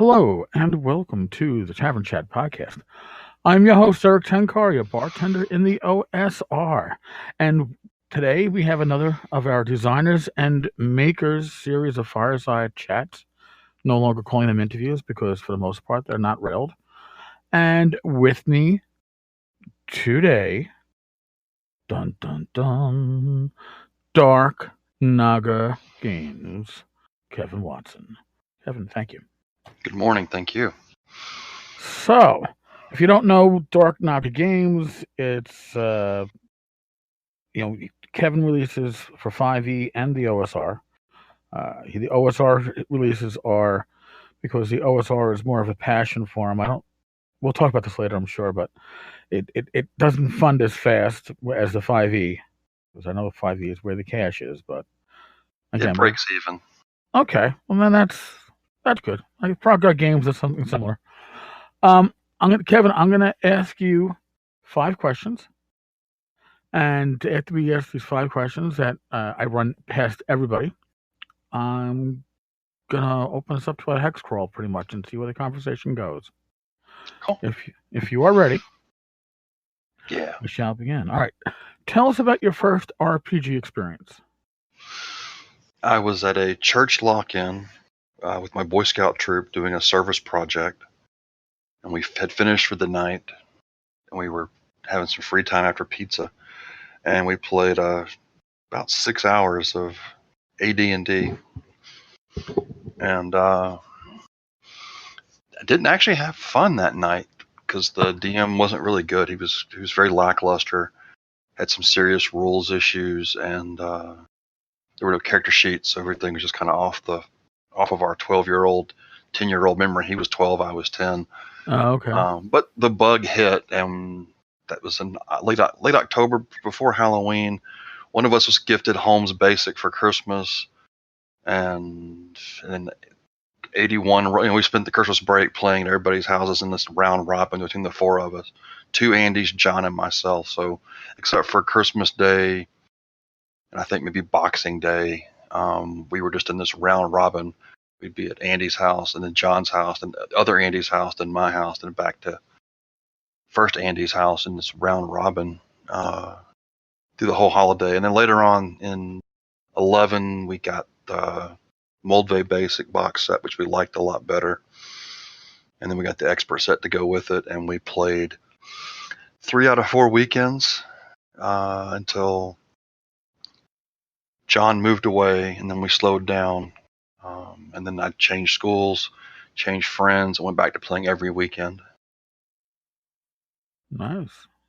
Hello, and welcome to the Tavern Chat podcast. I'm your host, Eric Tenkaria, bartender in the OSR. And today we have another of our designers and makers series of fireside chats. No longer calling them interviews because, for the most part, they're not railed. And with me today, dun dun dun, Dark Naga Games, Kevin Watson. Kevin, thank you. Good morning, thank you. So, if you don't know Dark Naga Games, it's Kevin releases for 5e and the OSR. The OSR releases are because the OSR is more of a passion for him. We'll talk about this later, I'm sure, but it doesn't fund as fast as the 5e, because I know the 5e is where the cash is, but again, it breaks even. Okay, well then that's good. I probably got games or something similar. Kevin, I'm gonna ask you 5 questions, and after we ask these 5 questions that I run past everybody, I'm gonna open us up to a hex crawl pretty much and see where the conversation goes. Cool. If you are ready, yeah, we shall begin. All right, tell us about your first RPG experience. I was at a church lock-in with my Boy Scout troop doing a service project, and we had finished for the night, and we were having some free time after pizza, and we played about 6 hours of AD&D, and I didn't actually have fun that night because the DM wasn't really good. He was very lackluster, had some serious rules issues, and there were no character sheets, so everything was just kind of off of our 12-year-old, 10-year-old memory. He was 12, I was 10. Oh, okay. But the bug hit, and that was in late October before Halloween. One of us was gifted Holmes Basic for Christmas, and then 81. We spent the Christmas break playing at everybody's houses in this round robin between the 4 of us, 2 Andys, John, and myself. So, except for Christmas Day, and I think maybe Boxing Day, we were just in this round robin. We'd be at Andy's house, and then John's house, and other Andy's house, then my house, then back to first Andy's house in this round robin through the whole holiday. And then later on in 11, we got the Moldvay Basic box set, which we liked a lot better. And then we got the Expert set to go with it, and we played 3 out of 4 weekends until John moved away, and then we slowed down. And then I changed schools, changed friends, and went back to playing every weekend. Nice.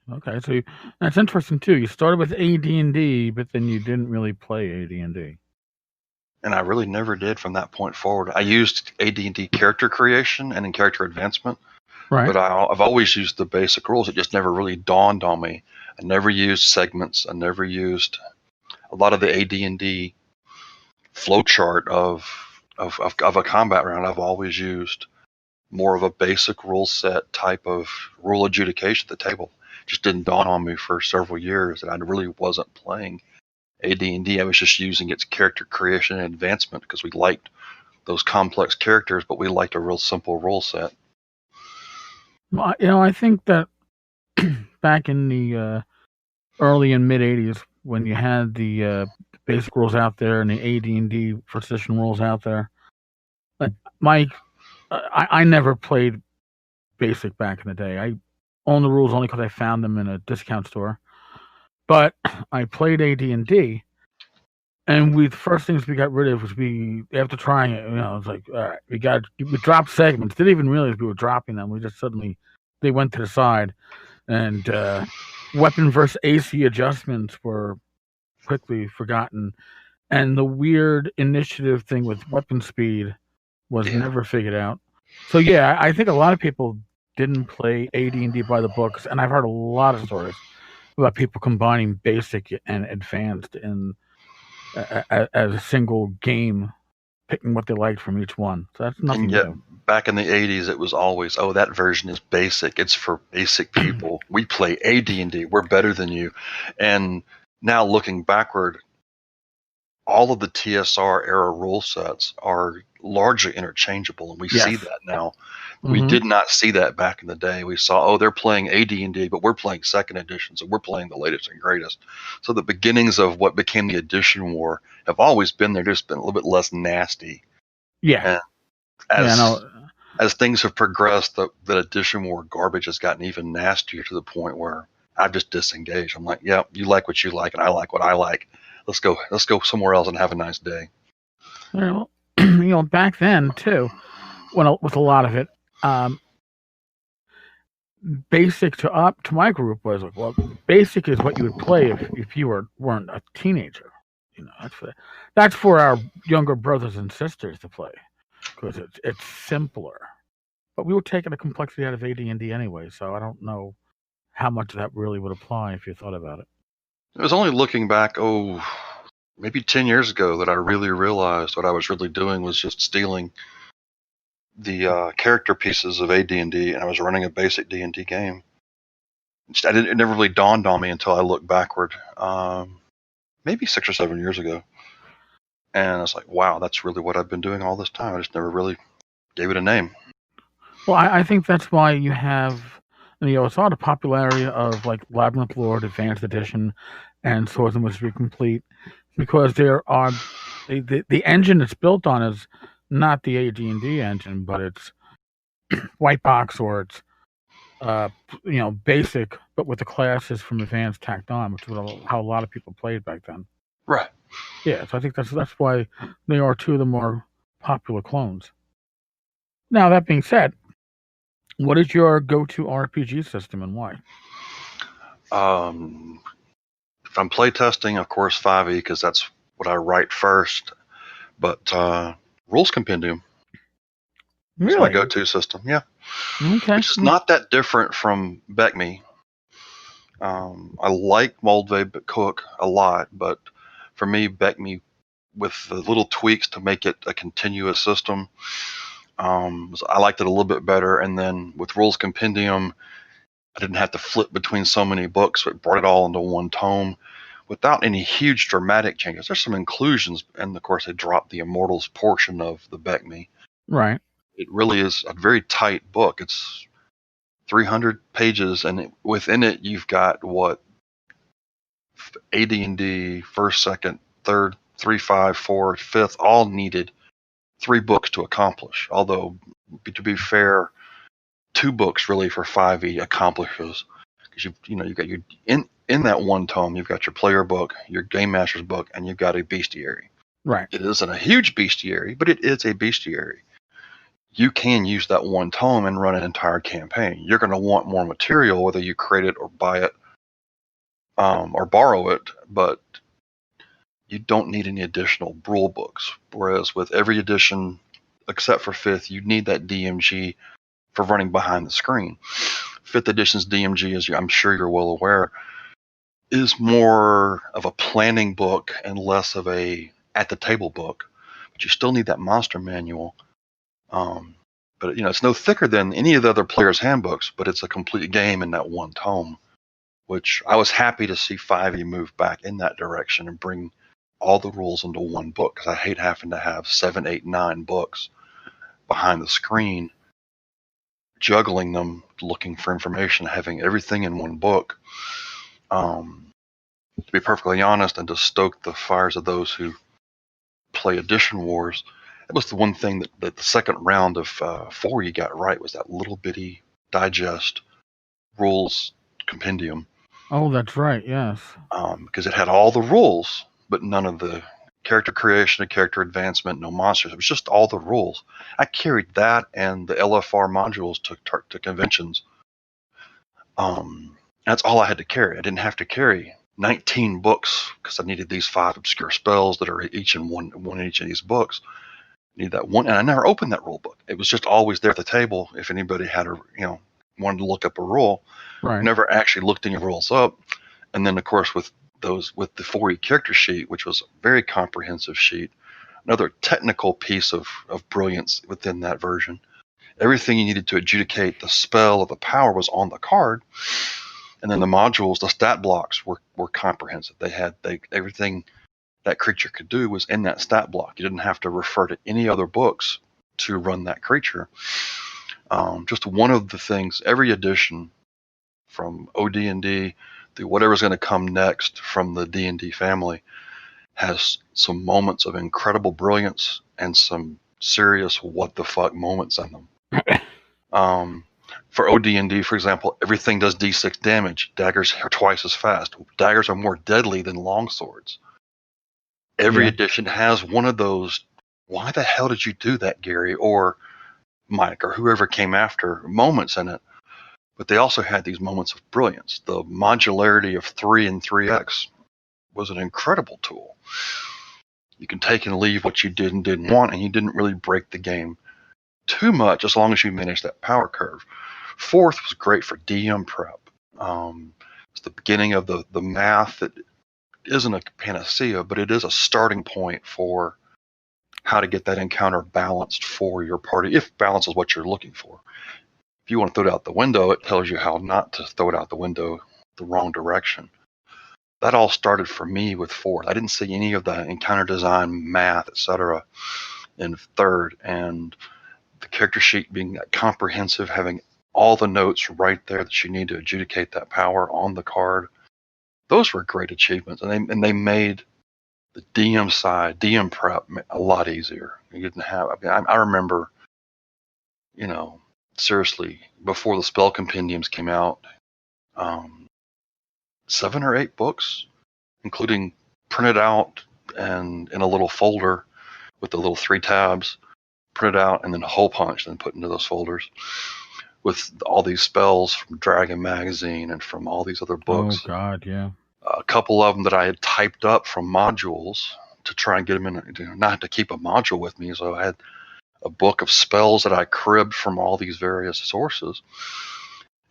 Okay, so that's interesting too. You started with AD&D, but then you didn't really play AD&D. And I really never did from that point forward. I used AD&D character creation and in character advancement, right? But I've always used the basic rules. It just never really dawned on me. I never used segments. I never used a lot of the AD&D flowchart of a combat round. I've always used more of a basic rule set type of rule adjudication at the table. It just didn't dawn on me for several years that I really wasn't playing AD&D. I was just using its character creation and advancement because we liked those complex characters, but we liked a real simple rule set. Well, I think that back in the early and mid 80s, when you had the basic rules out there and the AD&D precision rules out there, I never played basic back in the day. I owned the rules only because I found them in a discount store. But I played AD&D, and the first things we got rid of was after trying it, it's like, all right, we dropped segments. Didn't even realize we were dropping them. We just suddenly, they went to the side, and weapon versus AC adjustments were quickly forgotten, and the weird initiative thing with weapon speed was never figured out. So yeah, I think a lot of people didn't play AD&D by the books, and I've heard a lot of stories about people combining basic and advanced in as a single game, picking what they liked from each one. So that's nothing new. Back in the 80s, it was always, that version is basic. It's for basic people. We play AD&D. We're better than you. And now looking backward, all of the TSR era rule sets are largely interchangeable, and we see Yes. that now. We Mhm. did not see that back in the day. We saw, oh, they're playing AD&D, but we're playing second edition, so we're playing the latest and greatest. So the beginnings of what became the edition war have always been there, just been a little bit less nasty. Yeah. And Yeah. No. as things have progressed, the edition war garbage has gotten even nastier to the point where I've just disengaged. I'm like, yeah, you like what you like, and I like what I like. Let's go somewhere else and have a nice day. Well, back then too, with a lot of it, basic to my group was like, well, basic is what you would play if you weren't a teenager. That's for our younger brothers and sisters to play because it's simpler. But we were taking the complexity out of AD&D anyway, so I don't know how much that really would apply if you thought about it. It was only looking back, maybe 10 years ago that I really realized what I was really doing was just stealing the character pieces of AD&D, and I was running a basic D&D game. It never really dawned on me until I looked backward, maybe 6 or 7 years ago. And I was like, wow, that's really what I've been doing all this time. I just never really gave it a name. Well, I think that's why you have, it's all the popularity of like Labyrinth Lord Advanced Edition and Swords and Wizardry Complete, because there are the engine it's built on is not the AD&D engine, but it's white box or it's basic, but with the classes from Advanced tacked on, which is how a lot of people played back then. Right. Yeah, so I think that's why they are two of the more popular clones. Now, that being said, what is your go-to RPG system and why? If I'm playtesting, of course, 5e, because that's what I write first. But Rules Compendium is my go-to system. Yeah. Okay. Which is not that different from BECME. I like Moldvay Cook a lot, but for me, BECME, with the little tweaks to make it a continuous system, I liked it a little bit better. And then with Rules Compendium, I didn't have to flip between so many books, so it brought it all into one tome without any huge dramatic changes. There's some inclusions, and of course, they dropped the Immortals portion of the BECME. Right. It really is a very tight book. It's 300 pages, and within it, you've got what AD&D, first, second, third, 3, 5, 4, fifth, all needed 3 books to accomplish. Although, to be fair, 2 books really for 5e accomplishes, because you've got your in that one tome, you've got your player book, your game master's book, and you've got a bestiary. Right. It isn't a huge bestiary, but it is a bestiary. You can use that one tome and run an entire campaign. You're going to want more material, whether you create it or buy it or borrow it, but you don't need any additional rule books. Whereas with every edition, except for 5th, you need that DMG for running behind the screen. 5th edition's DMG, as I'm sure you're well aware, is more of a planning book and less of a at-the-table book. But you still need that monster manual. But it's no thicker than any of the other players' handbooks, but it's a complete game in that one tome, which I was happy to see 5e move back in that direction and bring all the rules into one book, because I hate having to have 7, 8, 9 books behind the screen, juggling them, looking for information, having everything in one book. To be perfectly honest, and to stoke the fires of those who play Edition Wars, that was the one thing that the second round of 4 you got right, was that little bitty digest rules compendium. Oh, that's right. Yes. Because it had all the rules, but none of the character creation and character advancement, no monsters. It was just all the rules. I carried that and the LFR modules to conventions. That's all I had to carry. I didn't have to carry 19 books because I needed these 5 obscure spells that are each in one in each of these books. I need that one, and I never opened that rule book. It was just always there at the table if anybody had wanted to look up a rule. Right. I never actually looked any rules up. And then of course with the 4E character sheet, which was a very comprehensive sheet, another technical piece of brilliance within that version. Everything you needed to adjudicate the spell or the power was on the card. And then the modules, the stat blocks were comprehensive. Everything that creature could do was in that stat block. You didn't have to refer to any other books to run that creature. Just one of the things, every edition from OD&D to whatever's going to come next from the D&D family has some moments of incredible brilliance and some serious what the fuck moments in them. For OD&D, for example, everything does D6 damage. Daggers are twice as fast. Daggers are more deadly than longswords. Every edition has one of those, why the hell did you do that, Gary, or Mike, or whoever came after, moments in it. But they also had these moments of brilliance. The modularity of 3 and 3X was an incredible tool. You can take and leave what you did and didn't want, and you didn't really break the game too much as long as you managed that power curve. 4th was great for DM prep. It's the beginning of the math that isn't a panacea, but it is a starting point for how to get that encounter balanced for your party, if balance is what you're looking for. If you want to throw it out the window, it tells you how not to throw it out the window the wrong direction. That all started for me with 4th. I didn't see any of the encounter design, math, etc. in 3rd, and the character sheet being that comprehensive, having all the notes right there that you need to adjudicate that power on the card. Those were great achievements, and they made the DM side, DM prep, a lot easier. You didn't have. I remember, seriously, before the spell compendiums came out, 7 or 8 books, including printed out and in a little folder with the little 3 tabs, printed out and then a hole punch and put into those folders with all these spells from Dragon Magazine and from all these other books. Oh God, yeah. A couple of them that I had typed up from modules to try and get them in, not to keep a module with me. So I had a book of spells that I cribbed from all these various sources.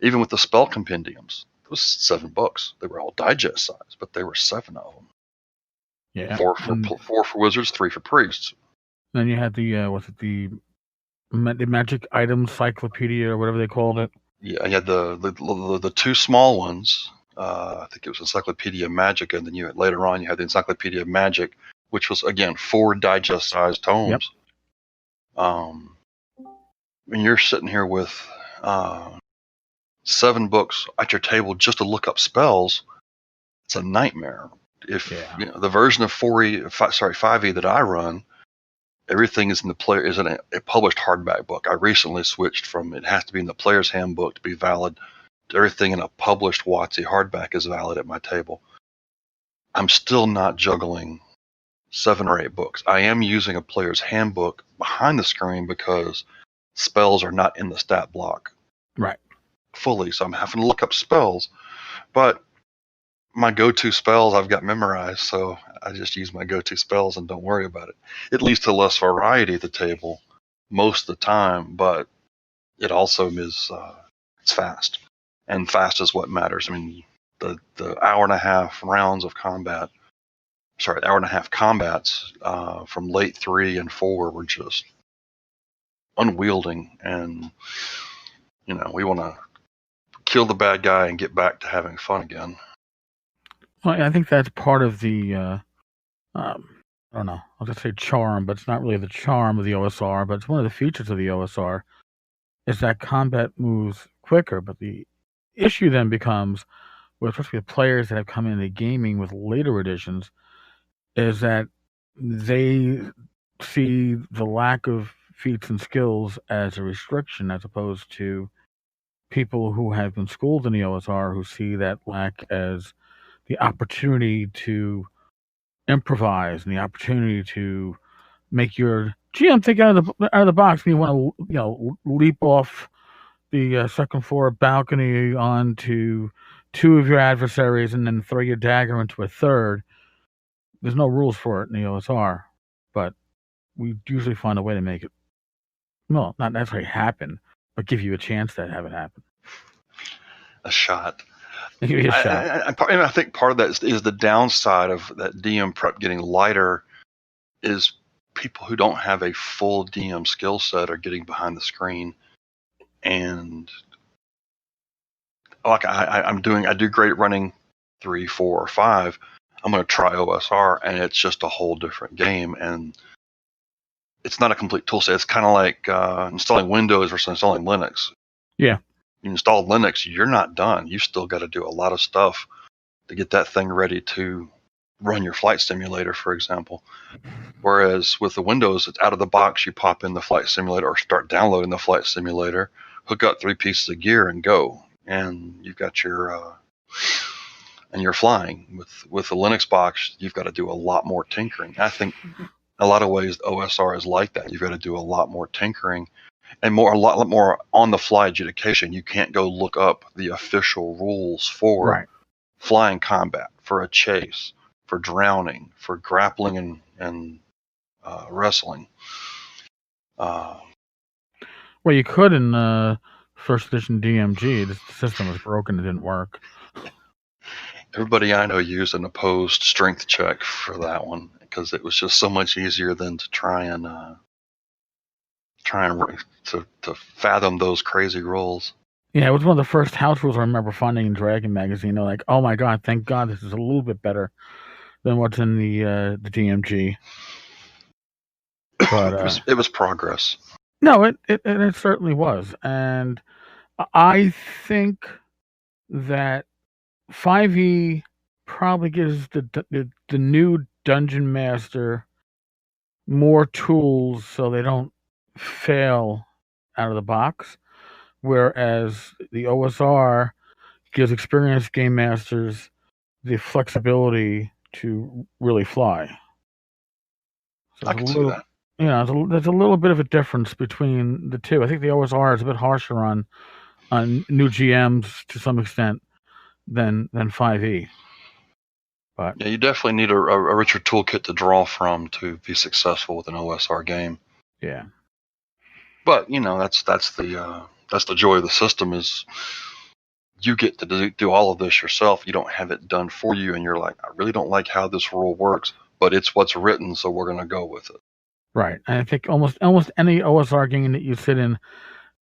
Even with the spell compendiums, it was 7 books. They were all digest size, but there were 7 of them. Yeah. 4 for wizards, 3 for priests. Then you had the magic item cyclopedia or whatever they called it. Yeah, you had the 2 small ones. I think it was Encyclopedia Magica, and then later on you had the Encyclopedia Magic, which was again 4 digest-sized tomes. Yep. When you're sitting here with 7 books at your table just to look up spells, it's a nightmare. If the version of 5e that I run, everything is in the player is in a published hardback book. I recently switched from it has to be in the player's handbook to be valid. Everything in a published WotC hardback is valid at my table. I'm still not juggling 7 or 8 books. I am using a player's handbook behind the screen because spells are not in the stat block fully. So I'm having to look up spells. But my go-to spells I've got memorized, so I just use my go-to spells and don't worry about it. It leads to less variety at the table most of the time, but it also is it's fast. And fast is what matters. I mean, the hour and a half rounds of combat, hour and a half combats from late 3 and 4 were just unwielding. And, we want to kill the bad guy and get back to having fun again. Well, I think that's part of the, I don't know, I'll just say charm, but it's not really the charm of the OSR, but it's one of the features of the OSR, is that combat moves quicker. But the issue then becomes, especially with players that have come into gaming with later editions, is that they see the lack of feats and skills as a restriction, as opposed to people who have been schooled in the OSR who see that lack as the opportunity to improvise and the opportunity to make your GM think out of the box. And you want to leap off the second floor balcony onto 2 of your adversaries and then throw your dagger into a third. There's no rules for it in the OSR, but we usually find a way to make it, well, not necessarily happen, but give you a chance to have it happen. A shot. Give you a shot. I think part of that is the downside of that DM prep getting lighter is people who don't have a full DM skill set are getting behind the screen. And like I do great running 3, 4, or 5. I'm going to try OSR, and it's just a whole different game. And it's not a complete tool set. It's kind of like installing Windows versus installing Linux. Yeah. You install Linux, you're not done. You still got to do a lot of stuff to get that thing ready to run your flight simulator, for example. Whereas with the Windows, it's out of the box. You pop in the flight simulator or start downloading the flight simulator, hook up 3 pieces of gear, and go. And you've got your and you're flying. With the Linux box, you've got to do a lot more tinkering. I think a lot of ways OSR is like that. You've got to do a lot more tinkering and a lot more on the fly adjudication. You can't go look up the official rules for flying combat, for a chase, for drowning, for grappling and wrestling. Well, you could in first edition DMG. The system was broken; it didn't work. Everybody I know used an opposed strength check for that one because it was just so much easier than to try and to fathom those crazy rules. Yeah, it was one of the first house rules I remember finding in Dragon magazine. They're like, "Oh my god, thank God this is a little bit better than what's in the DMG." But it was progress. No, it certainly was, and I think that 5e probably gives the new dungeon master more tools so they don't fail out of the box, whereas the OSR gives experienced game masters the flexibility to really fly. So I can see that. Yeah, there's a little bit of a difference between the two. I think the OSR is a bit harsher on new GMs to some extent than 5e. But yeah, you definitely need a richer toolkit to draw from to be successful with an OSR game. Yeah. But that's the joy of the system is you get to do all of this yourself. You don't have it done for you, and you're like, I really don't like how this rule works, but it's what's written, so we're going to go with it. Right. And I think almost any OSR game that you sit in,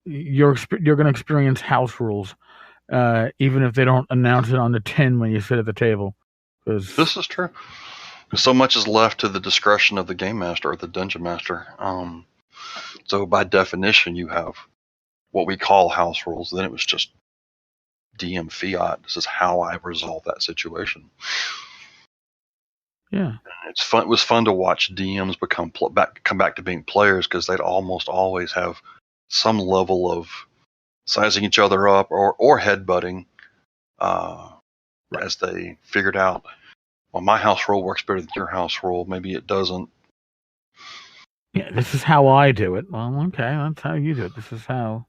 you're going to experience house rules, even if they don't announce it on the tin when you sit at the table. This is true. So much is left to the discretion of the game master or the dungeon master. So by definition, you have what we call house rules. Then it was just DM fiat. This is how I resolve that situation. Yeah, it's fun. It was fun to watch DMs come back to being players because they'd almost always have some level of sizing each other up or headbutting as they figured out, well, my house rule works better than your house rule. Maybe it doesn't. Yeah, this is how I do it. Well, okay, that's how you do it. This is how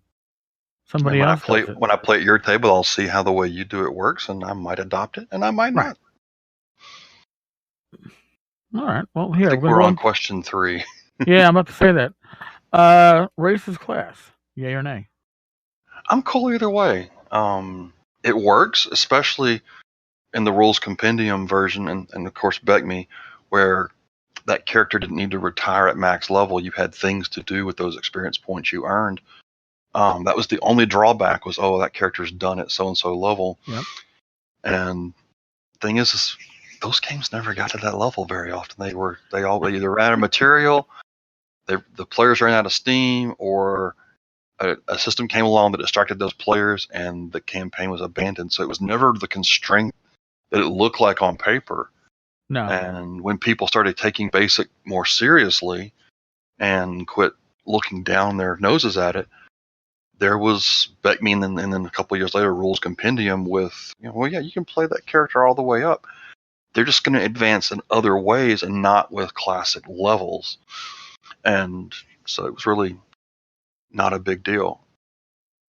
somebody else does it. When I play at your table, I'll see how the way you do it works, and I might adopt it, and I might not. All right. Well, here I think we're on question 3. Yeah, I'm about to say that. Race is class. Yay or nay? I'm cool either way. It works, especially in the rules compendium version, and of course BECME, where that character didn't need to retire at max level. You had things to do with those experience points you earned. That was the only drawback was, that character's done at so-and-so level. Yep. And the thing is those games never got to that level very often. They either ran out of material, the players ran out of steam, or a system came along that distracted those players and the campaign was abandoned. So it was never the constraint that it looked like on paper. No. And when people started taking BASIC more seriously and quit looking down their noses at it, there was BECME and then a couple of years later Rules Compendium with, you can play that character all the way up. They're just going to advance in other ways and not with classic levels. And so it was really not a big deal.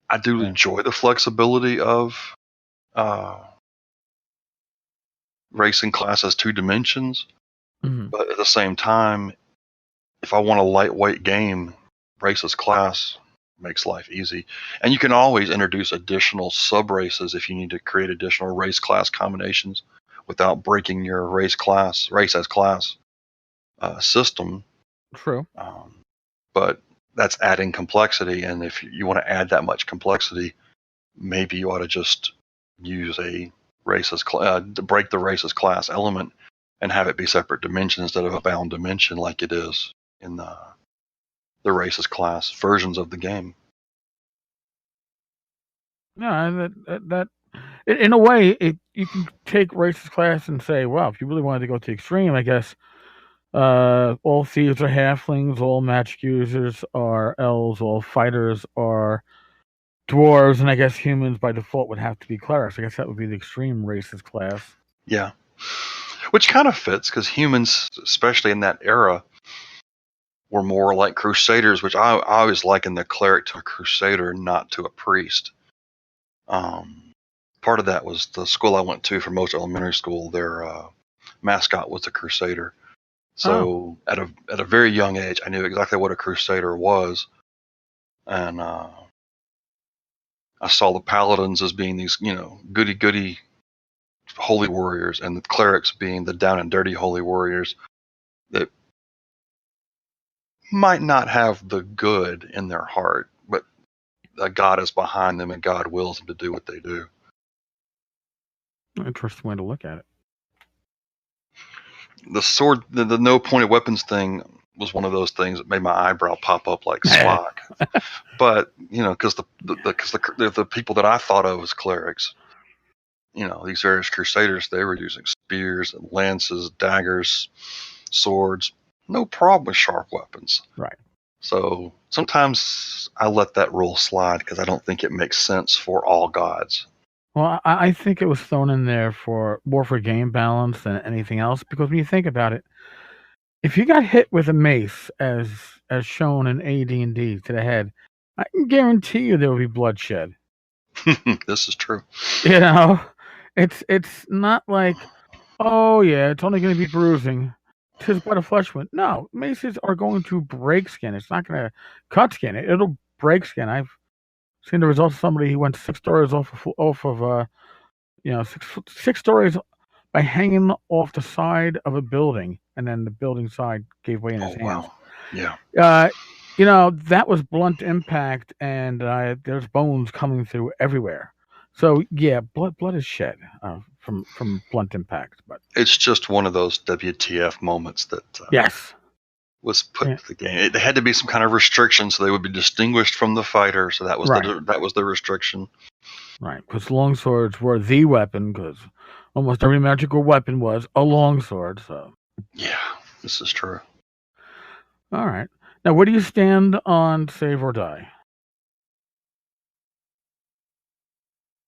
I do enjoy the flexibility of racing class as 2 dimensions, but at the same time, if I want a lightweight game, race as class makes life easy. And you can always introduce additional sub-races if you need to create additional race class combinations without breaking your race as class system. True. But that's adding complexity, and if you want to add that much complexity, maybe you ought to just use a race as to break the race as class element and have it be separate dimensions instead of a bound dimension like it is in the races class versions of the game. No, that in a way, you can take races class and say, well, if you really wanted to go to the extreme, I guess all thieves are halflings, all magic users are elves, all fighters are dwarves, and I guess humans by default would have to be clerics. I guess that would be the extreme races class. Yeah. Which kind of fits because humans, especially in that era, were more like crusaders, which I always liken the cleric to a crusader, not to a priest. Part of that was the school I went to for most elementary school. Their mascot was a crusader. So at a very young age, I knew exactly what a crusader was, and I saw the paladins as being these, goody holy warriors, and the clerics being the down and dirty holy warriors that might not have the good in their heart, but God is behind them and God wills them to do what they do. Interesting way to look at it. The sword, the no pointed weapons thing was one of those things that made my eyebrow pop up like Spock. But because the people that I thought of as clerics, these various crusaders, they were using spears and lances, daggers, swords, no problem with sharp weapons. Right. So sometimes I let that rule slide because I don't think it makes sense for all gods. Well, I think it was thrown in there more for game balance than anything else. Because when you think about it, if you got hit with a mace, as shown in AD&D to the head, I can guarantee you there will be bloodshed. This is true. It's not like, oh yeah, it's only going to be bruising. 'Tis but a flesh wound. No, maces are going to break skin. It's not going to cut skin. It'll break skin. I've seen the results of somebody who went 6 stories off of 6 stories by hanging off the side of a building, and then the building side gave way in his hands. Wow. Yeah. That was blunt impact, and there's bones coming through everywhere. So yeah, blood is shed from blunt impact. But it's just one of those WTF moments that yes, was put to the game. It had to be some kind of restriction, so they would be distinguished from the fighter. So that was the restriction. Right, because longswords were the weapon. Because almost every magical weapon was a longsword. So yeah, this is true. All right. Now, where do you stand on save or die?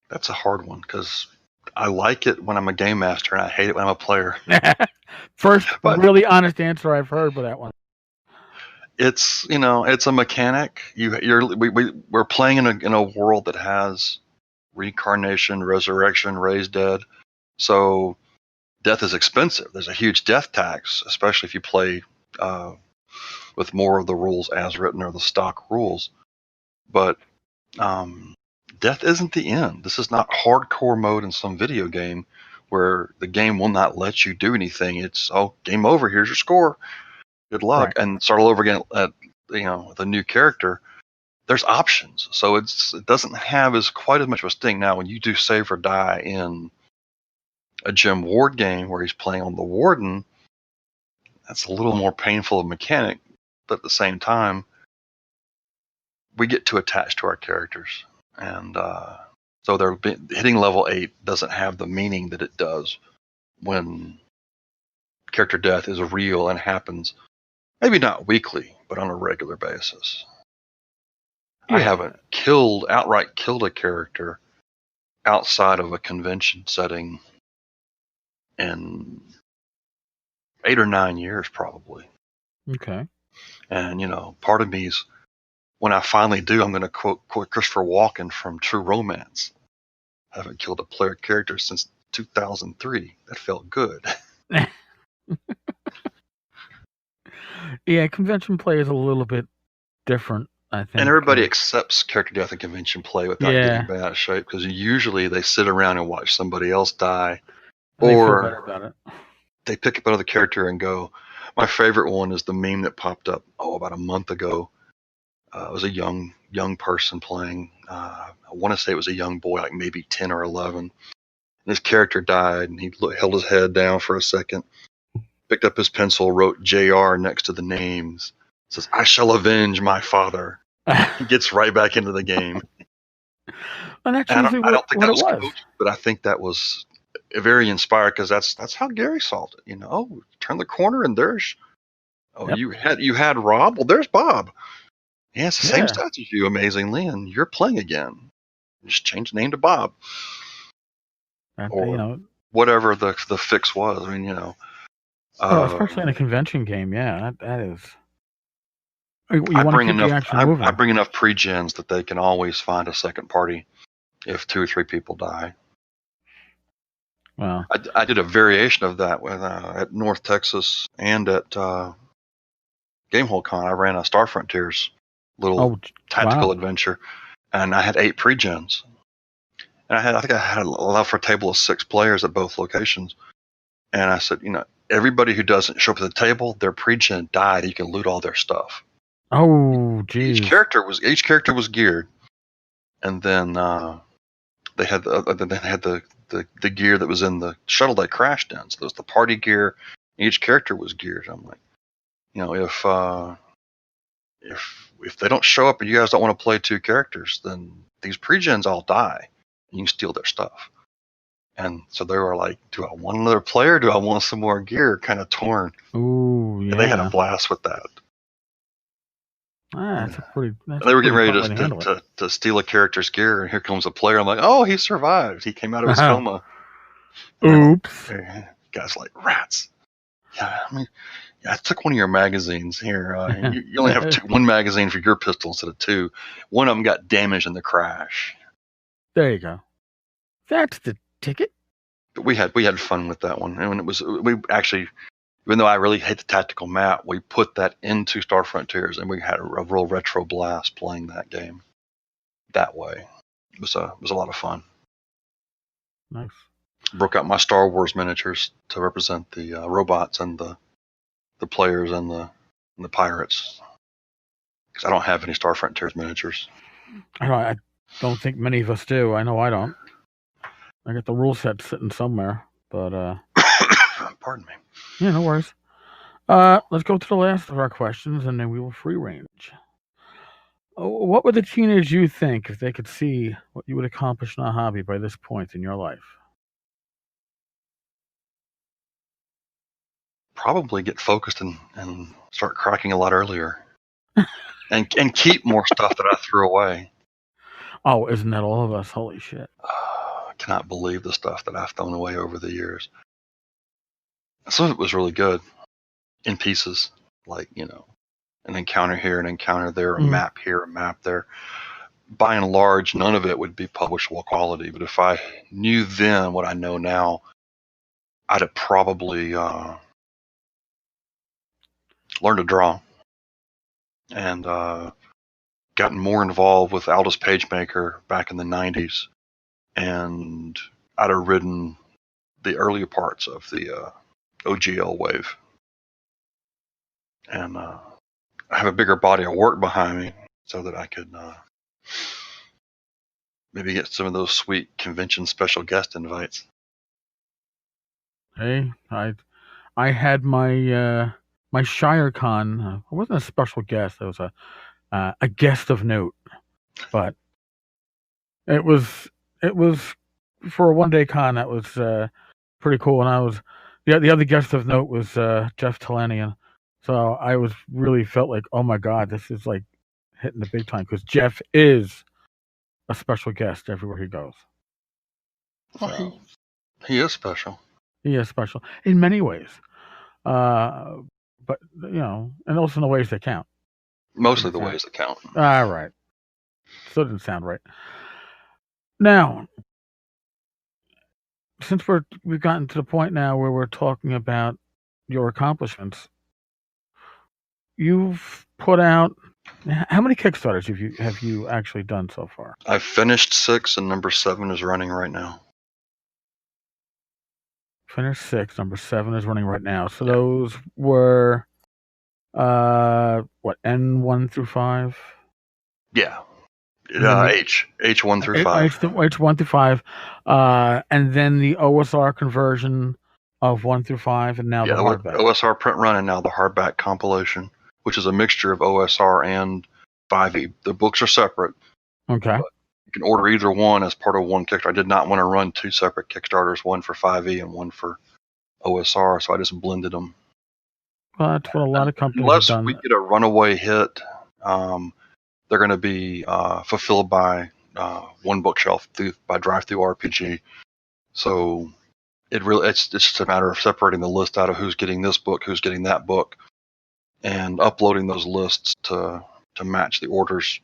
That's a hard one because I like it when I'm a game master and I hate it when I'm a player. First, really honest answer I've heard for that one. It's it's a mechanic. We're playing in a world that has reincarnation, resurrection, raised dead. So death is expensive. There's a huge death tax, especially if you play with more of the rules as written or the stock rules. But death isn't the end. This is not hardcore mode in some video game where the game will not let you do anything. It's game over. Here's your score. Good luck, and start all over again. With a new character. There's options, so it doesn't have quite as much of a sting. Now, when you do save or die in a Jim Ward game where he's playing on the Warden, that's a little more painful of a mechanic, but at the same time, we get too attached to our characters, and so hitting level 8 doesn't have the meaning that it does when character death is real and happens. Maybe not weekly, but on a regular basis. Yeah. I haven't outright killed a character outside of a convention setting in 8 or 9 years, probably. Okay. And, part of me is, when I finally do, I'm going to quote Christopher Walken from True Romance. I haven't killed a player character since 2003. That felt good. Yeah, convention play is a little bit different, I think. And everybody accepts character death in convention play without getting bent out of shape, because usually they sit around and watch somebody else die, and or they feel better about it. They pick up another character and go. My favorite one is the meme that popped up about a month ago. It was a young person playing. I want to say it was a young boy, like maybe 10 or 11. And his character died, and he held his head down for a second. picked up his pencil, wrote JR next to the names. Says, "I shall avenge my father." He gets right back into the game. And that's And usually I don't think what that it was was. coached, but I think that was very inspired because that's how Gary solved it. Oh, turn the corner and there's Yep. you had Rob. Well, there's Bob. He has the same Yeah. stats as you, amazingly, and you're playing again. Just change the name to Bob, or whatever the fix was. I mean, especially in a convention game, yeah, that is. You I want to bring keep enough. the action moving. I bring enough pre-gens that they can always find a second party if 2 or 3 people die. Well, I did a variation of that with at North Texas and at Gamehole Con. I ran a Star Frontiers little tactical adventure, and I had 8 pre-gens. And I think I had allowed for a table of 6 players at both locations. And I said, everybody who doesn't show up at the table, their pre-gen died. You can loot all their stuff. Oh, geez. Each character was geared, and then they had the gear that was in the shuttle they crashed in. So there was the party gear. Each character was geared. I'm like, if they don't show up and you guys don't want to play 2 characters, then these pre-gens all die, and you can steal their stuff. And so they were like, do I want another player? Do I want some more gear? Kind of torn. Ooh, yeah. And they had a blast with that. That's a pretty. They were getting ready to steal a character's gear, and here comes a player. I'm like, oh, he survived. He came out of his coma. Oops. Guys like rats. Yeah, I took one of your magazines here. You only have 1 magazine for your pistol instead of 2. One of them got damaged in the crash. There you go. That's the ticket. But we had fun with that one, and we actually, even though I really hate the tactical map, we put that into Star Frontiers, and we had a real retro blast playing that game that way. It was a lot of fun. Nice. Broke out my Star Wars miniatures to represent the robots and the players and the pirates, because I don't have any Star Frontiers miniatures. I don't think many of us do. I know I don't. I got the rule set sitting somewhere, but pardon me. Yeah, no worries. Let's go to the last of our questions, and then we will free range. What would the teenage you think if they could see what you would accomplish in a hobby by this point in your life? Probably get focused and start cracking a lot earlier, and keep more stuff that I threw away. Oh, isn't that all of us? Holy shit! I cannot believe the stuff that I've thrown away over the years. Some of it was really good, in pieces, like an encounter here, an encounter there, a map here, a map there. By and large, none of it would be publishable quality. But if I knew then what I know now, I'd have probably learned to draw and gotten more involved with Aldous PageMaker back in the 90s. And I'd have ridden the earlier parts of the OGL wave. And I have a bigger body of work behind me so that I could maybe get some of those sweet convention special guest invites. Hey, I had my my ShireCon. It wasn't a special guest. It was a guest of note, but it was for a 1-day con. That was pretty cool. And I was the other guest of note was Jeff Talanian. So I really felt like, oh my god, this is like hitting the big time, because Jeff is a special guest everywhere he goes. Well, he is special. He is special in many ways, but and also in the ways that count. Mostly the ways that count. All right. Still didn't sound right. Now, since we've gotten to the point now where we're talking about your accomplishments, you've put out, how many Kickstarters have you actually done so far? I've finished 6, and number 7 is running right now. Finished 6, number 7 is running right now. So those were what, N1 through 5? Yeah. H1 through 5. H1 through 5. And then the OSR conversion of 1 through 5, and now the Yeah, with hardback. OSR print run and now the hardback compilation, which is a mixture of OSR and 5e. The books are separate. Okay. But you can order either one as part of one Kickstarter. I did not want to run two separate Kickstarters, one for 5e and one for OSR, so I just blended them. Well, that's what a lot of companies have Unless done. we get a runaway hit, they're going to be fulfilled by one bookshelf by Drive-Thru RPG. So it's just a matter of separating the list out of who's getting this book, who's getting that book, and uploading those lists to match the orders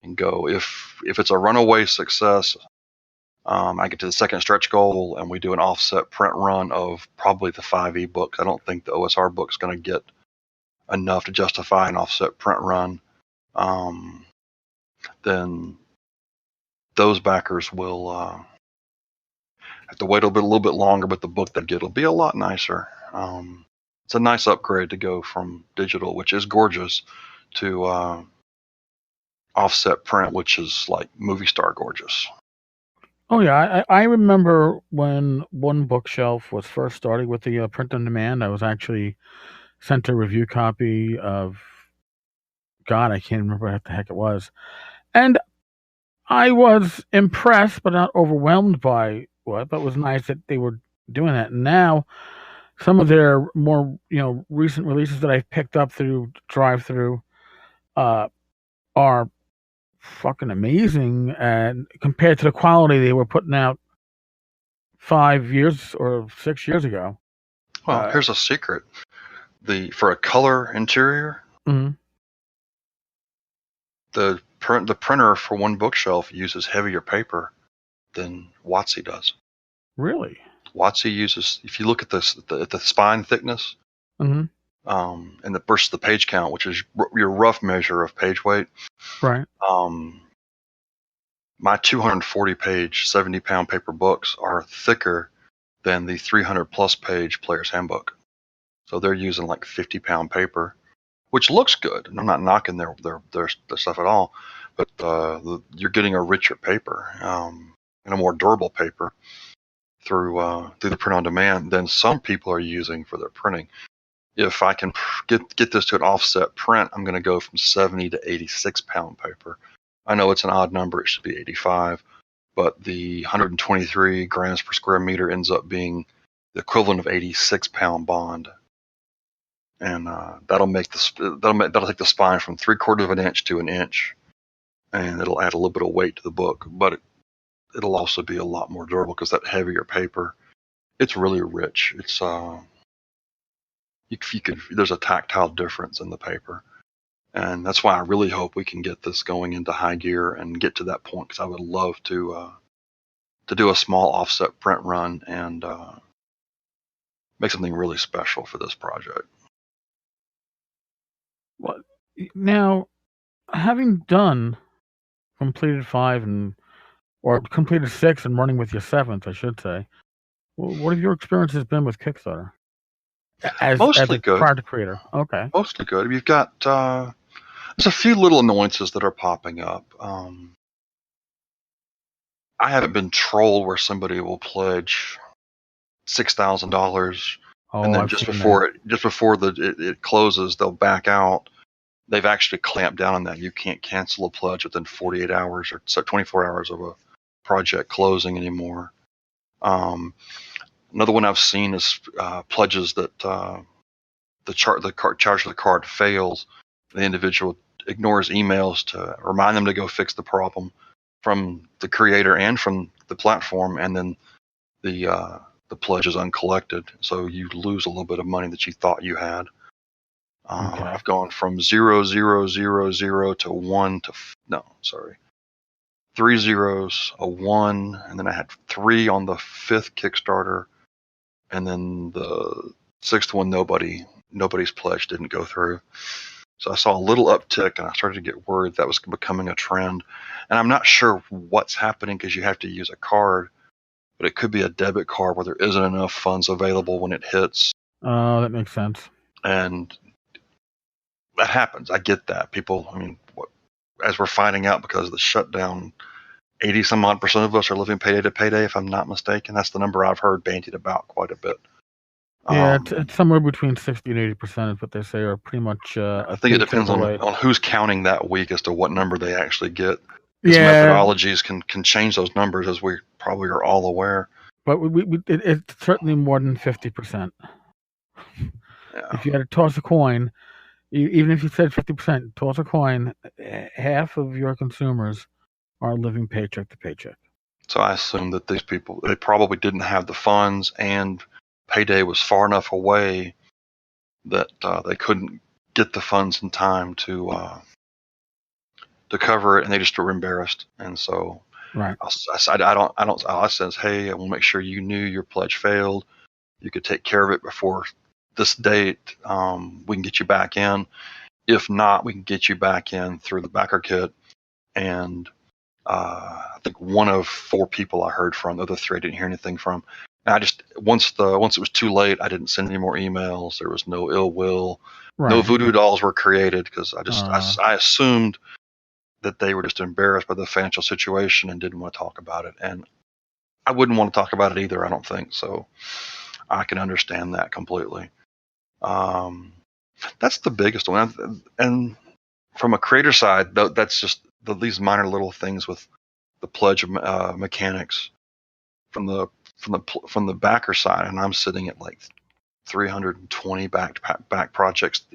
and go. If it's a runaway success, I get to the second stretch goal and we do an offset print run of probably the 5e books. I don't think the OSR book's going to get enough to justify an offset print run. Then those backers will have to wait a little bit longer, but the book they get will be a lot nicer. It's a nice upgrade to go from digital, which is gorgeous, to offset print, which is like movie star gorgeous. Oh yeah, I remember when One Bookshelf was first starting with the print on demand. I was actually sent a review copy of, God, I can't remember what the heck it was, and I was impressed but not overwhelmed by what. But it was nice that they were doing that. And now some of their more recent releases that I've picked up through Drive-Thru are fucking amazing, and compared to the quality they were putting out 5 years or 6 years ago. Well, here's a secret: for a color interior, Mhm. the printer for One Bookshelf uses heavier paper than WotC does. Really? WotC uses, if you look at the spine thickness, Mhm. and versus the page count, which is your rough measure of page weight. Right. My 240-page, 70-pound paper books are thicker than the 300-plus page Player's Handbook. So they're using like 50-pound paper, which looks good. And I'm not knocking their stuff at all, but you're getting a richer paper and a more durable paper through the print on demand than some people are using for their printing. If I can get this to an offset print, I'm going to go from 70 to 86-pound paper. I know it's an odd number; it should be 85, but the 123 grams per square meter ends up being the equivalent of 86-pound bond, and that'll take the spine from 3/4 of an inch to an inch, and it'll add a little bit of weight to the book, but it'll also be a lot more durable because that heavier paper, it's really rich. It's there's a tactile difference in the paper, and that's why I really hope we can get this going into high gear and get to that point, because I would love to do a small offset print run and make something really special for this project. Well, now, having done completed 5 or completed 6 and running with your 7th, I should say, what have your experiences been with Kickstarter? As Mostly a good. product creator. Okay. Mostly good. You've got there's a few little annoyances that are popping up. I haven't been trolled where somebody will pledge $6,000 and then I've just seen before it closes, they'll back out. They've actually clamped down on that. You can't cancel a pledge within 48 hours or 24 hours of a project closing anymore. Another one I've seen is pledges that the charge of the card fails. The individual ignores emails to remind them to go fix the problem from the creator and from the platform, and then the pledge is uncollected, so you lose a little bit of money that you thought you had. Okay. I've gone from 0,000 to 1 to 3 zeros, a 1, and then I had 3 on the 5th Kickstarter, and then the 6th one nobody's pledge didn't go through. So I saw a little uptick, and I started to get worried that was becoming a trend. And I'm not sure what's happening because you have to use a card, but it could be a debit card where there isn't enough funds available when it hits. Oh, that makes sense. And that happens. I get that. People, as we're finding out because of the shutdown, 80 some odd % of us are living payday to payday, if I'm not mistaken. That's the number I've heard bandied about quite a bit. Yeah, it's somewhere between 60 and 80% is what they say are pretty much I think it depends on who's counting that week as to what number they actually get. Because methodologies can change those numbers, as we probably are all aware. But it's certainly more than 50%. Yeah. If you had to toss a coin, even if you said 50%, toss a coin, half of your consumers are living paycheck to paycheck. So I assume that these people, they probably didn't have the funds, and payday was far enough away that they couldn't get the funds in time to cover it, and they just were embarrassed. And so right. I says, hey, I will make sure you knew your pledge failed. You could take care of it before this date. We can get you back in. If not, we can get you back in through the backer kit. And I think one of 4 people I heard from. The other 3 I didn't hear anything from. And I just once it was too late, I didn't send any more emails. There was no ill will. Right. No voodoo dolls were created, because I assumed that they were just embarrassed by the financial situation and didn't want to talk about it. And I wouldn't want to talk about it either, I don't think. So I can understand that completely. That's the biggest one. And from a creator side, that's just these minor little things with the pledge of mechanics from the backer side, and I'm sitting at like 320 back projects.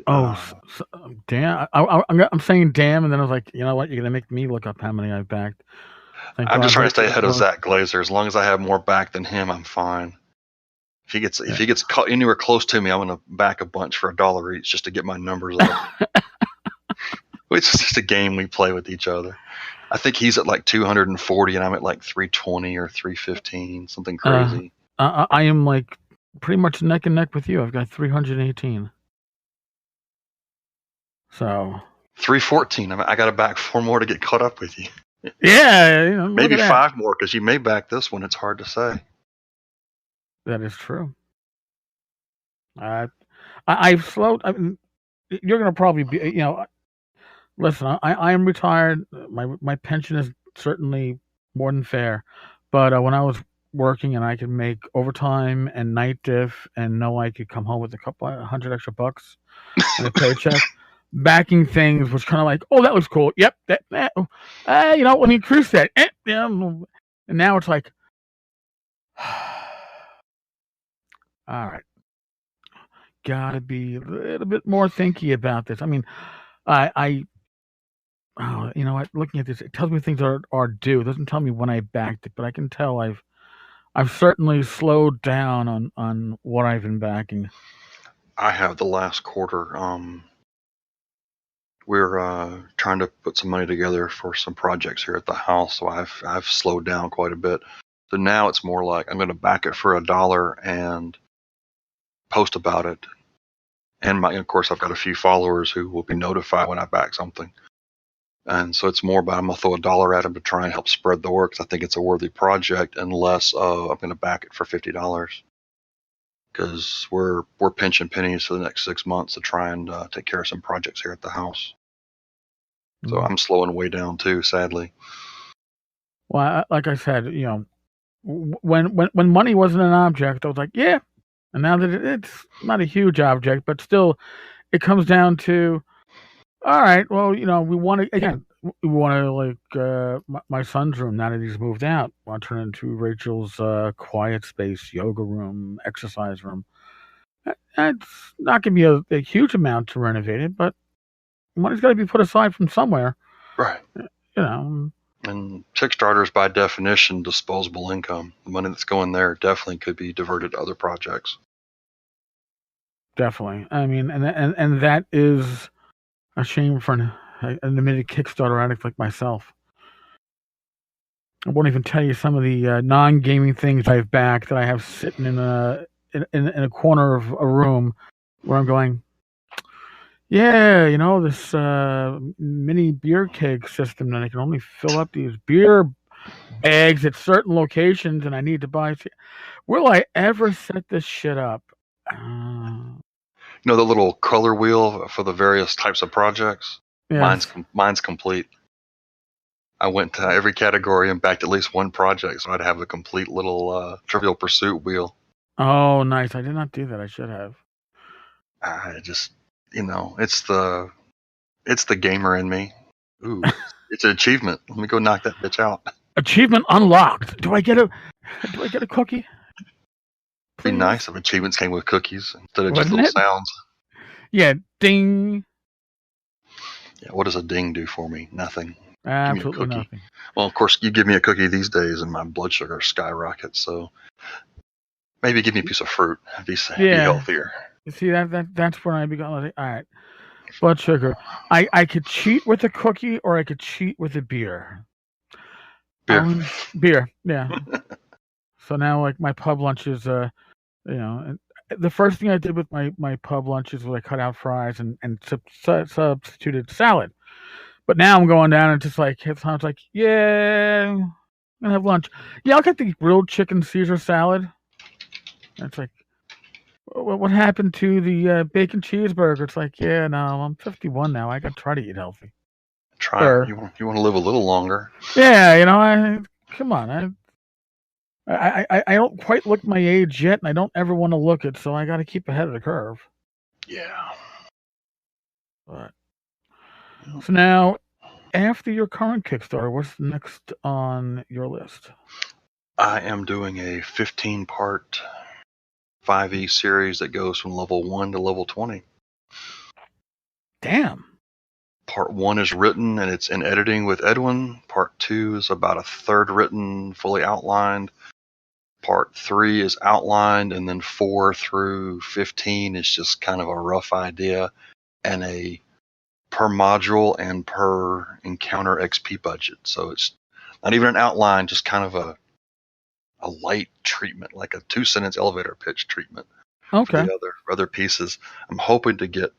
Damn! I'm saying damn, and then I was like, you know what? You're gonna make me look up how many I've backed. I'm just trying to stay ahead of Zach Glazer. As long as I have more back than him, I'm fine. If he gets anywhere close to me, I'm gonna back a bunch for $1 each just to get my numbers up. It's just a game we play with each other. I think he's at like 240 and I'm at like 320 or 315, something crazy. I am like pretty much neck and neck with you. I've got 318. So 314. I got to back 4 more to get caught up with you. Yeah, maybe 5 more, because you may back this one. It's hard to say. That is true. I've slowed. I mean, you're gonna probably be. Listen, I am retired. My pension is certainly more than fair, but when I was working and I could make overtime and night diff and know I could come home with a couple $100 extra bucks and a paycheck, backing things was kind of like, oh, that was cool. Yep, let me increase that. And now it's like, all right, gotta be a little bit more thinky about this. I mean, you know what? Looking at this, it tells me things are due. It doesn't tell me when I backed it, but I can tell I've certainly slowed down on what I've been backing. I have the last quarter. We're trying to put some money together for some projects here at the house, so I've slowed down quite a bit. So now it's more like I'm going to back it for $1 and post about it. And of course, I've got a few followers who will be notified when I back something. And so it's more about I'm going to throw $1 at them to try and help spread the work, because I think it's a worthy project, and less I'm going to back it for $50, because we're pinching pennies for the next 6 months to try and take care of some projects here at the house. So I'm slowing way down too, sadly. Well, like I said, when money wasn't an object, I was like, yeah. And now that it's not a huge object, but still, it comes down to, all right, well, we want to like my son's room, now that he's moved out, I want to turn into Rachel's quiet space, yoga room, exercise room. It's not going to be a huge amount to renovate it, but money's got to be put aside from somewhere. Right. And Kickstarters, by definition, disposable income. The money that's going there definitely could be diverted to other projects. Definitely. I mean, and that is a shame for an admitted Kickstarter addict like myself. I won't even tell you some of the non-gaming things I've backed that I have sitting in a corner of a room where I'm going, yeah, this mini beer keg system that I can only fill up these beer bags at certain locations, and I need to buy. Will I ever set this shit up? The little color wheel for the various types of projects? Yes. Mine's complete. I went to every category and backed at least one project, so I'd have a complete little Trivial Pursuit wheel. Oh, nice. I did not do that. I should have. I just, it's the gamer in me. Ooh, it's an achievement. Let me go knock that bitch out. Achievement unlocked. Do I get a cookie? Be Please. nice if achievements came with cookies instead of just Wouldn't little it? sounds. Yeah. Ding. Yeah, what does a ding do for me? Nothing. Give me a Absolutely cookie. nothing. Well, of course, you give me a cookie these days, and my blood sugar skyrockets. So maybe give me a piece of fruit. Be Yeah. healthier. You see that's when I began. All right. Blood sugar. I could cheat with a cookie, or I could cheat with a beer. Beer. Beer. Yeah. So now, like, my pub lunch is, the first thing I did with my pub lunches was I cut out fries and substituted salad. But now I'm going down and just like it sounds like, yeah, I'm gonna have lunch. Yeah, I'll get the grilled chicken Caesar salad. And it's like, what happened to the bacon cheeseburger? It's like, yeah, no, I'm 51 now. I got to try to eat healthy. Try. You want to live a little longer. Yeah, come on. I don't quite look my age yet, and I don't ever want to look it, so I got to keep ahead of the curve. Yeah. But so now, after your current Kickstarter, what's next on your list? I am doing a 15-part 5e series that goes from level 1 to level 20. Damn. Part 1 is written and it's in editing with Edwin. Part 2 is about a third written, fully outlined. Part 3 is outlined, and then 4 through 15 is just kind of a rough idea and a per module and per encounter XP budget. So it's not even an outline, just kind of a light treatment, like a 2-sentence elevator pitch treatment for Okay. the other pieces. I'm hoping to get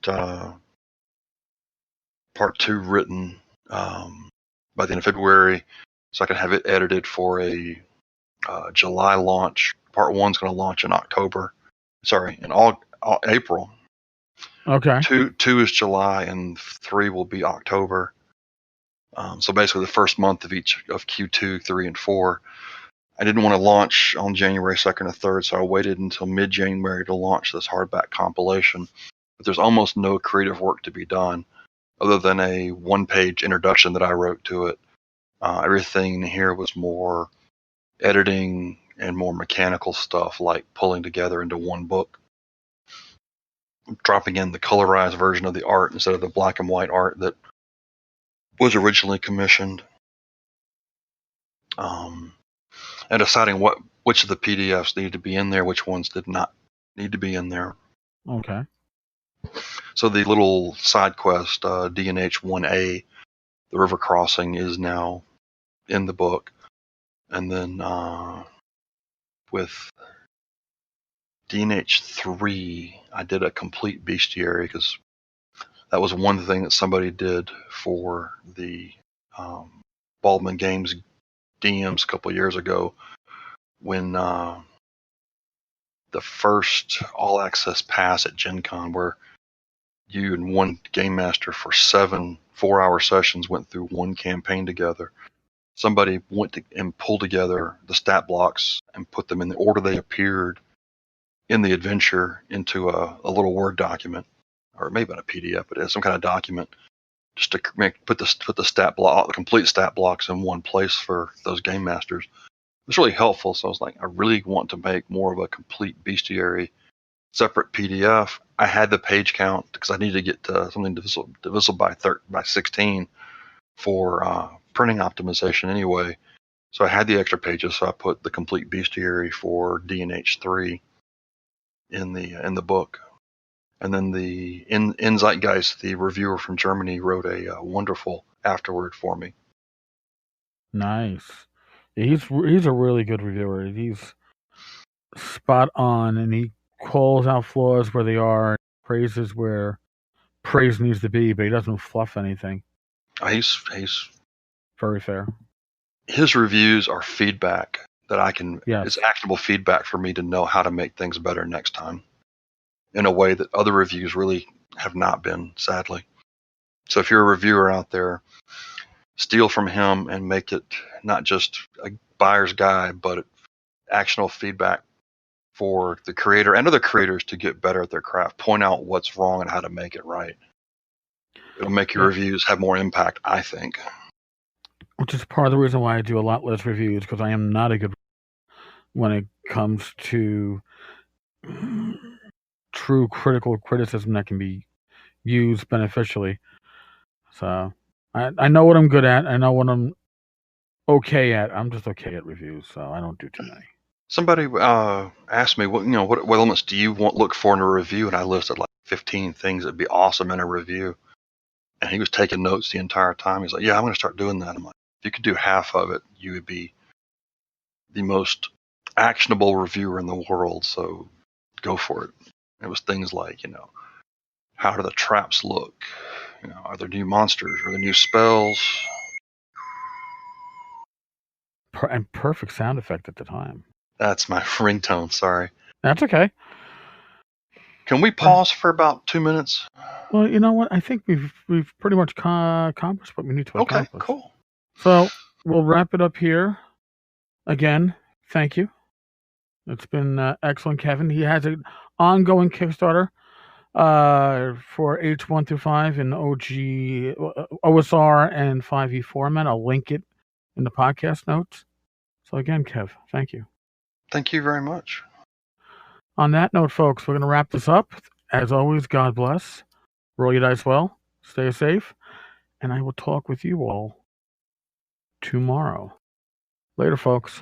part 2 written by the end of February, so I can have it edited for a July launch. Part 1's going to launch in October. Sorry, in April. Okay. 2 is July, and 3 will be October. So basically, the first month of each of Q2, 3, and 4. I didn't want to launch on January 2nd or 3rd, so I waited until mid-January to launch this hardback compilation. But there's almost no creative work to be done other than a one-page introduction that I wrote to it. Everything here was more editing and more mechanical stuff, like pulling together into one book, dropping in the colorized version of the art instead of the black and white art that was originally commissioned, and deciding which of the PDFs needed to be in there, which ones did not need to be in there. Okay. So the little side quest, D&H 1A, the river crossing, is now in the book. And then with D&H 3, I did a complete bestiary because that was one thing that somebody did for the Baldwin Games DMs a couple of years ago when the first all access pass at Gen Con, where you and one game master for 7 4-hour sessions went through one campaign together. Somebody went and pulled together the stat blocks and put them in the order they appeared in the adventure into a little Word document, or maybe not a PDF, but some kind of document, just to put the stat block, the complete stat blocks in one place for those game masters. It was really helpful. So I was like, I really want to make more of a complete bestiary separate PDF. I had the page count because I needed to get something divisible by 16 for printing optimization anyway. So I had the extra pages, so I put the complete bestiary for D&H 3 in the book. And then the in Zeitgeist, the reviewer from Germany, wrote a wonderful afterword for me. Nice. Yeah, he's a really good reviewer. He's spot on, and he calls out flaws where they are, and praises where praise needs to be, but he doesn't fluff anything. He's Very fair. His reviews are feedback that I can. Yes. It's actionable feedback for me to know how to make things better next time, in a way that other reviews really have not been, sadly. So if you're a reviewer out there, steal from him and make it not just a buyer's guide, but actionable feedback for the creator and other creators to get better at their craft. Point out what's wrong and how to make it right. It'll make your reviews have more impact, I think. Which is part of the reason why I do a lot less reviews, because I am not a good when it comes to true critical criticism that can be used beneficially. So I know what I'm good at. I know what I'm okay at. I'm just okay at reviews, so I don't do too many. Somebody asked me, what elements do you look for in a review? And I listed like 15 things that'd be awesome in a review. And he was taking notes the entire time. He's like, yeah, I'm going to start doing that. I'm like, if you could do half of it, you would be the most actionable reviewer in the world. So go for it. It was things like, how do the traps look? Are there new monsters? Are there new spells? And perfect sound effect at the time. That's my ringtone. Sorry. That's okay. Can we pause for about 2 minutes? Well, you know what? I think we've pretty much accomplished what we need to accomplish. Okay, cool. So we'll wrap it up here. Again, thank you. It's been excellent, Kevin. He has an ongoing Kickstarter for H1-5 in OSR and 5e format. I'll link it in the podcast notes. So again, Kev, thank you. Thank you very much. On that note, folks, we're going to wrap this up. As always, God bless. Roll your dice well. Stay safe. And I will talk with you all tomorrow. Later, folks.